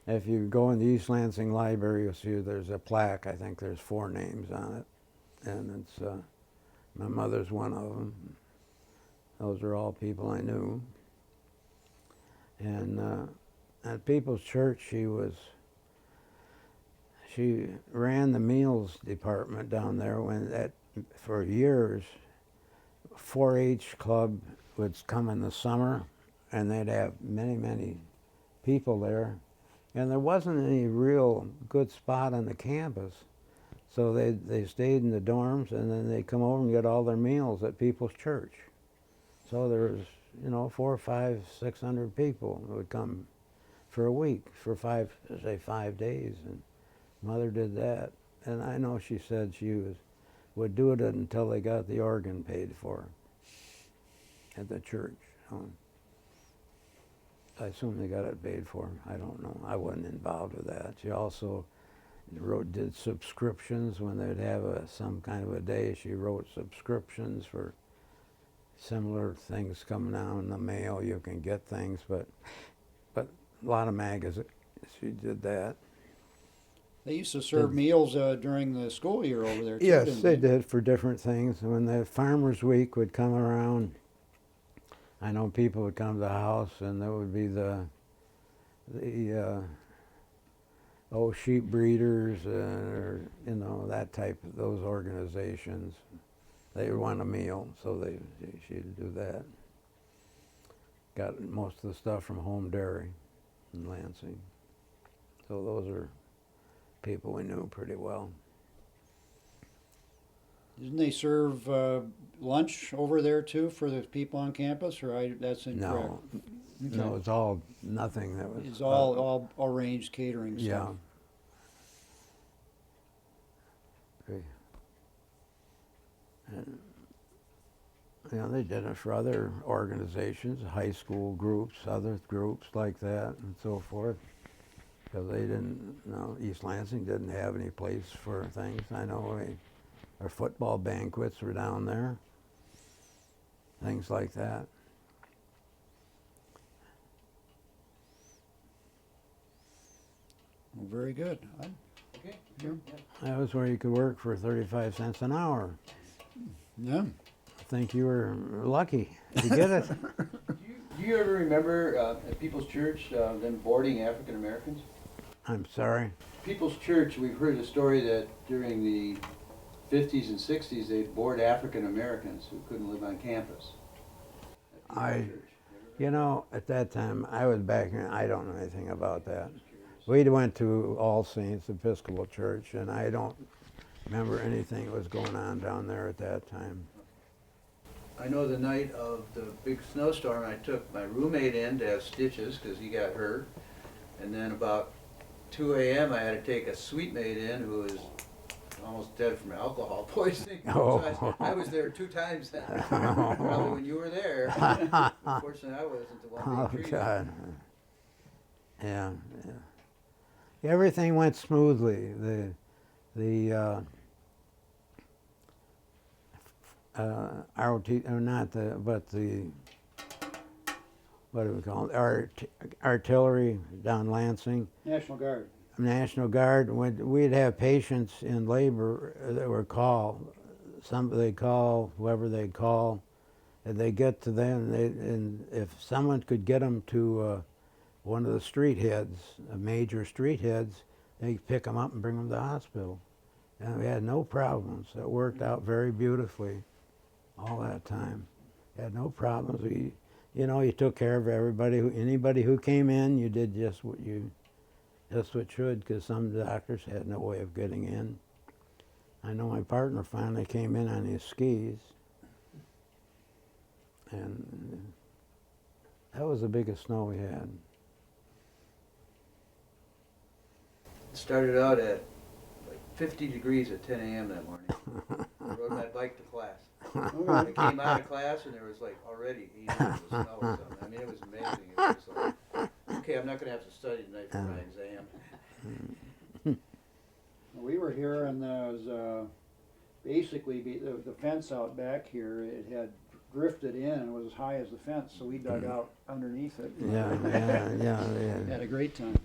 If you go in the East Lansing Library, you'll see there's a plaque. I think there's 4 names on it, and it's my mother's one of them. Those are all people I knew. And at People's Church, she ran the meals department down there. For years, 4-H club would come in the summer, and they'd have many people there, and there wasn't any real good spot on the campus, so they stayed in the dorms, and then they'd come over and get all their meals at People's Church. So there was 400, 500, 600 people who would come for a week for 5 days, and Mother did that. And I know she said she would do it until they got the organ paid for at the church. I assume they got it paid for. I don't know. I wasn't involved with that. She also did subscriptions when they'd have some kind of a day. She wrote subscriptions for similar things coming out in the mail. You can get things, but a lot of magazines. She did that. They used to serve meals during the school year over there, too, Yes, didn't they did, for different things. When the Farmers Week would come around, I know people would come to the house, and there would be the sheep breeders, or that type of those organizations. They would want a meal, so she'd do that. Got most of the stuff from Home Dairy in Lansing. So those are people we knew pretty well. Didn't they serve lunch over there too for the people on campus, or that's incorrect? No, Okay. no, it's all nothing that was. It's all arranged catering Yeah. stuff. Okay. And, you know, they did it for other organizations, high school groups, other groups like that, and so forth. Because they didn't, you know, East Lansing didn't have any place for things. I know our football banquets were down there, things like that. Well, very good. Okay. Yeah. That was where you could work for 35 cents an hour. Yeah. I think you were lucky to get it. Do you ever remember at People's Church them boarding African Americans? I'm sorry. People's Church, we've heard a story that during the 50s and 60s they'd board African Americans who couldn't live on campus. At People's I- Church. You know, at that time, I was back here, I don't know anything about that. We went to All Saints Episcopal Church, and I don't remember anything that was going on down there at that time. I know the night of the big snowstorm, I took my roommate in to have stitches because he got hurt. And then about 2 a.m. I had to take a suite mate in who was almost dead from alcohol poisoning. Oh. So I was there 2 times then. Probably when you were there. Unfortunately, I wasn't the one Oh, being treated. God. Yeah, yeah. Everything went smoothly. ROT, or not the, but the, what do we call it? Artillery down Lansing. National Guard. National Guard, we'd have patients in labor that were called. They'd call, whoever they'd call, and they get to them, and if someone could get them to one of the street heads, a major street heads, they'd pick them up and bring them to the hospital. And we had no problems. It worked out very beautifully all that time. Had no problems. You took care of everybody. Anybody who came in, you did just what should, because some doctors had no way of getting in. I know my partner finally came in on his skis, and that was the biggest snow we had. It started out at like 50 degrees at 10 a.m. that morning. I rode my bike to class. I came out of class and there was like already 8 inches of snow or something. I mean, it was amazing. It was like, okay, I'm not going to have to study tonight for my exam. We were here, and there was basically the fence out back here. It had drifted in and was as high as the fence, so we dug out underneath it. Yeah. Had a great time.